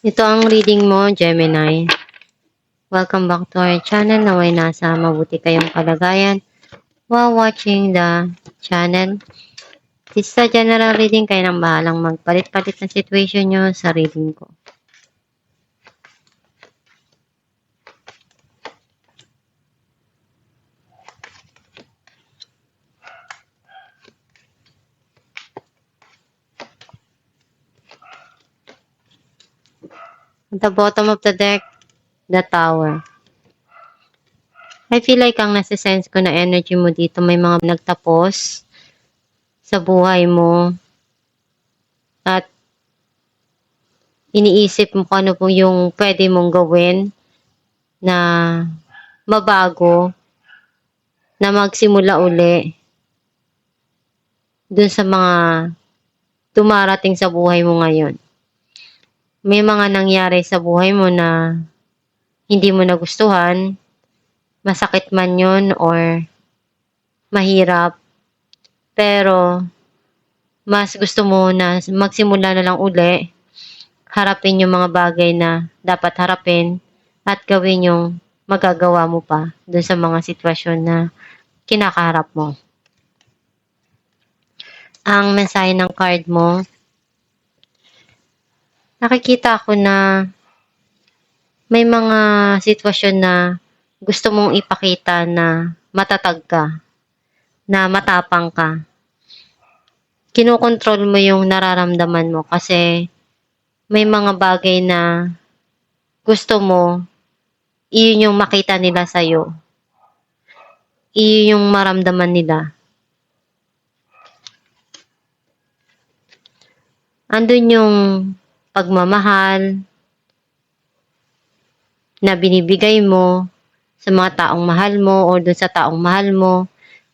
Ito ang reading mo, Gemini. Welcome back to our channel. Naway nasa mabuti kayong kalagayan while watching the channel. This is a general reading. Kayo nang bahalang magpalit-palit ng situation nyo sa reading ko. At the bottom of the deck, the Tower. I feel like ang nasa-sense ko na energy mo dito, may mga nagtapos sa buhay mo at iniisip mo kung ano po yung pwede mong gawin na mabago, na magsimula uli dun sa mga dumarating sa buhay mo ngayon. May mga nangyari sa buhay mo na hindi mo nagustuhan, masakit man yun or mahirap, pero mas gusto mo na magsimula na lang uli, harapin yung mga bagay na dapat harapin at gawin yung magagawa mo pa dun sa mga sitwasyon na kinakaharap mo. Ang mensahe ng card mo, nakikita ko na may mga sitwasyon na gusto mong ipakita na matatag ka, na matapang ka. Kinokontrol mo yung nararamdaman mo kasi may mga bagay na gusto mo, iyon yung makita nila sa'yo. Iyon yung maramdaman nila. Andun yung pagmamahal na binibigay mo sa mga taong mahal mo o dun sa taong mahal mo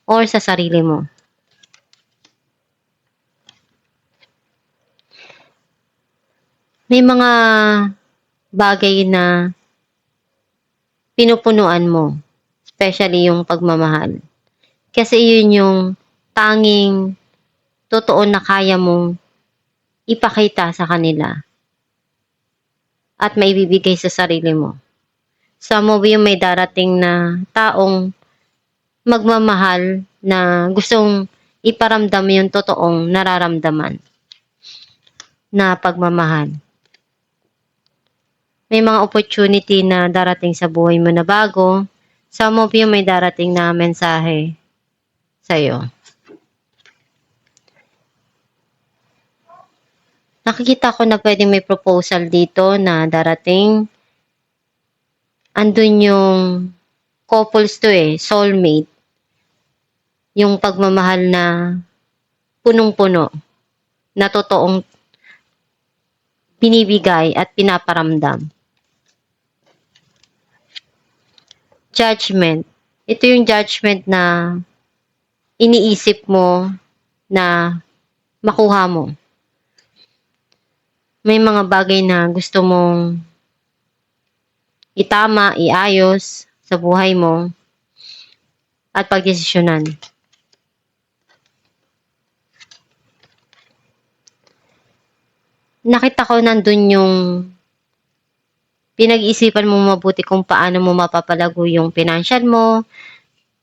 or sa sarili mo. May mga bagay na pinupunuan mo, especially yung pagmamahal. Kasi yun yung tanging totoo na kaya mong ipakita sa kanila at maibibigay sa sarili mo. Some of you may darating na taong magmamahal na gustong iparamdam yung totoong nararamdaman na pagmamahal. May mga opportunity na darating sa buhay mo na bago. Some of you may darating na mensahe sa'yo. Nakikita ko na pwedeng may proposal dito na darating. Andun yung couples to soulmate. Yung pagmamahal na punong-puno, na totoong binibigay at pinaparamdam. Judgment. Ito yung judgment na iniisip mo na makuha mo. May mga bagay na gusto mong itama, iayos sa buhay mo at pagdesisyonan. Nakita ko nandun yung pinag-isipan mo mabuti kung paano mo mapapalago yung financial mo,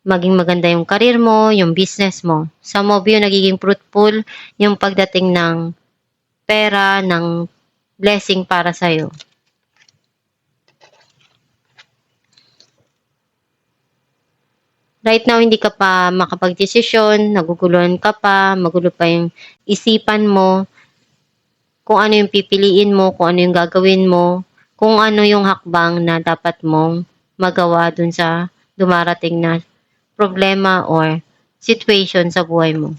maging maganda yung career mo, yung business mo. Some of you nagiging fruitful yung pagdating ng pera, ng blessing para sa'yo. Right now, hindi ka pa makapag-desisyon, naguguluhan ka pa, magulo pa yung isipan mo, kung ano yung pipiliin mo, kung ano yung gagawin mo, kung ano yung hakbang na dapat mong magawa dun sa dumarating na problema or situation sa buhay mo.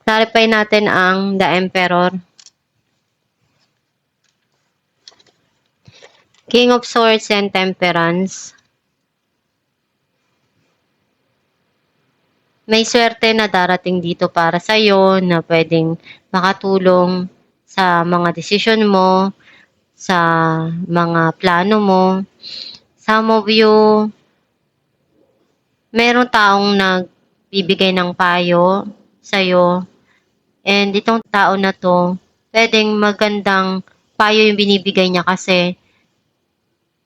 Clarify natin ang The Emperor, King of Swords and Temperance. May swerte na darating dito para sa'yo na pwedeng makatulong sa mga desisyon mo, sa mga plano mo. Some of you, merong taong nagbibigay ng payo sa'yo. And itong tao na to, pwedeng magandang payo yung binibigay niya kasi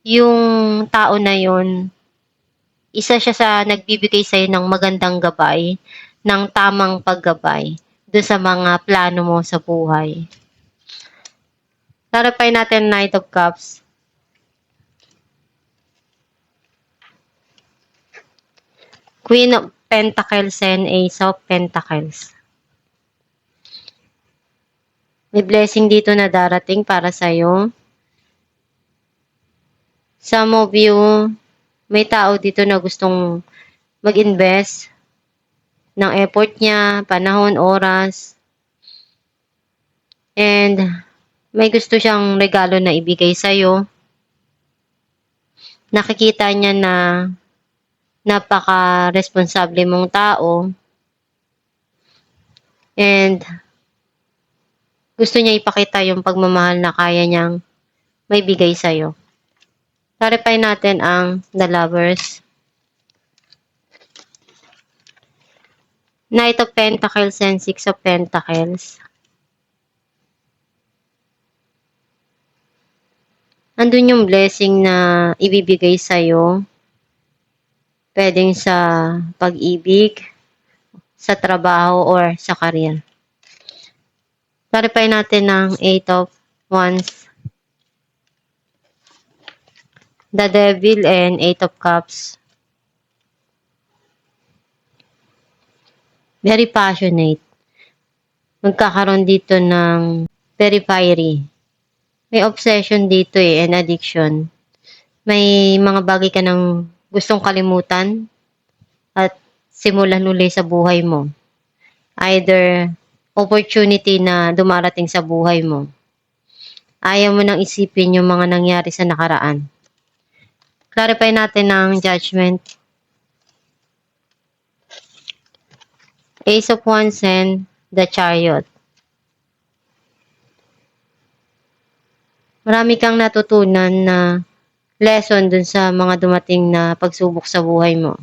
yung tao na yun, isa siya sa nagbibigay sa'yo ng magandang gabay, ng tamang paggabay doon sa mga plano mo sa buhay. Clarify natin Knight of Cups. Queen of Pentacles and Ace of Pentacles. May blessing dito na darating para sa'yo. Some of you, may tao dito na gustong mag-invest ng effort niya, panahon, oras. And may gusto siyang regalo na ibigay sa'yo. Nakikita niya na napaka-responsable mong tao. And gusto niya ipakita yung pagmamahal na kaya niyang may bigay sa'yo. Clarify natin ang The Lovers. Knight of Pentacles and Six of Pentacles. Andun yung blessing na ibibigay sa'yo. Pwedeng sa pag-ibig, sa trabaho, or sa career. Clarify natin ang Eight of Wands. The Devil and Eight of Cups. Very passionate. Magkakaroon dito ng very fiery. May obsession dito and addiction. May mga bagay ka nang gustong kalimutan at simulan uli sa buhay mo. Either opportunity na dumarating sa buhay mo. Ayaw mo nang isipin yung mga nangyari sa nakaraan. Clarify natin ang Judgment. Ace of Wands and the Chariot. Marami kang natutunan na lesson dun sa mga dumating na pagsubok sa buhay mo.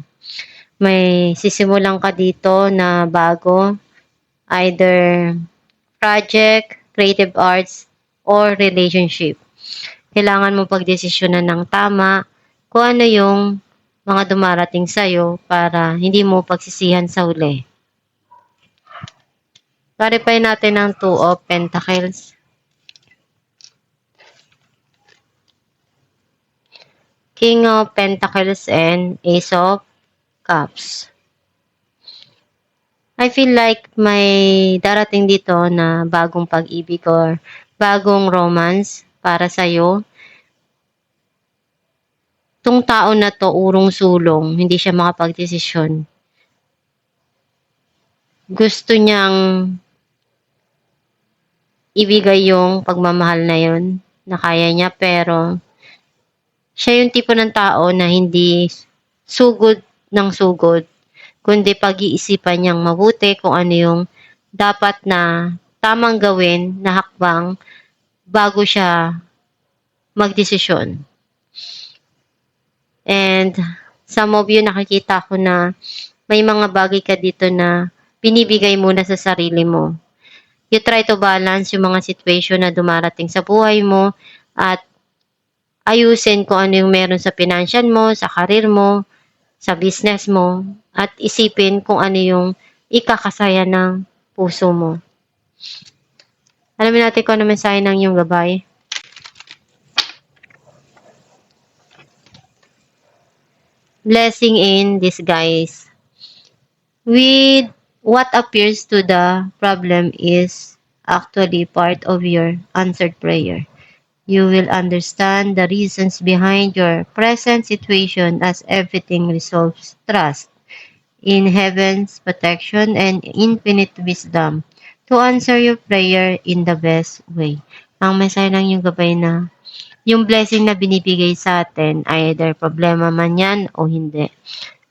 May sisimulan ka dito na bago, either project, creative arts, or relationship. Kailangan mo pagdesisyonan ng tama kung ano yung mga dumarating sa'yo para hindi mo pagsisihan sa huli. Clarify natin ang Two of Pentacles. King of Pentacles and Ace of Cups. I feel like may darating dito na bagong pag-ibig or bagong romance para sa'yo. Itong tao na to, urong-sulong, hindi siya makapag-desisyon. Gusto niyang ibigay yung pagmamahal na yun na kaya niya, pero siya yung tipo ng tao na hindi sugod ng sugod, kundi pag-iisipan niyang mabuti kung ano yung dapat na tamang gawin na hakbang bago siya magdesisyon. And some of you, nakikita ko na may mga bagay ka dito na binibigay muna sa sarili mo. You try to balance yung mga situation na dumarating sa buhay mo at ayusin kung ano yung meron sa financial mo, sa career mo, sa business mo, at isipin kung ano yung ikakasaya ng puso mo. Alamin natin kung ano mensahe ng iyong gabay. Blessing in disguise. With what appears to the problem is actually part of your answered prayer. You will understand the reasons behind your present situation as everything resolves. Trust in heaven's protection and infinite wisdom to answer your prayer in the best way. Ang mensahe ng yung gabay na yung blessing na binibigay sa atin, either problema man yan o hindi,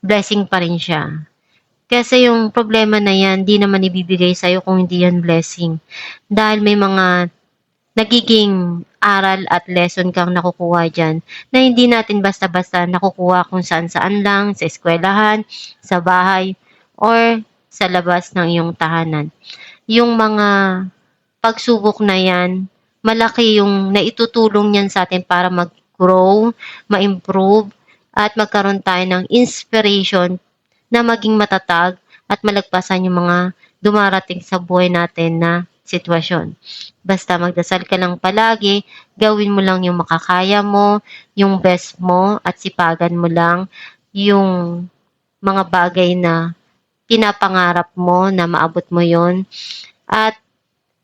blessing pa rin siya. Kasi yung problema na yan, di naman ibibigay sa'yo kung hindi yan blessing. Dahil may mga nagiging aral at lesson kang nakukuha dyan na hindi natin basta-basta nakukuha kung saan-saan lang, sa eskwelahan, sa bahay, or sa labas ng iyong tahanan. Yung mga pagsubok na yan, malaki yung naitutulong niyan sa atin para mag-grow, ma-improve, at magkaroon tayo ng inspiration na maging matatag at malagpasan yung mga dumarating sa buhay natin na sitwasyon. Basta magdasal ka lang palagi, gawin mo lang yung makakaya mo, yung best mo, at sipagan mo lang yung mga bagay na pinapangarap mo na maabot mo yon, at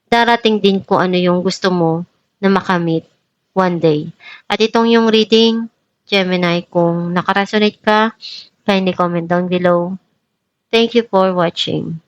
darating din kung ano yung gusto mo na makamit one day. At itong yung reading, Gemini, kung nakaresonate ka, kindly comment down below. Thank you for watching.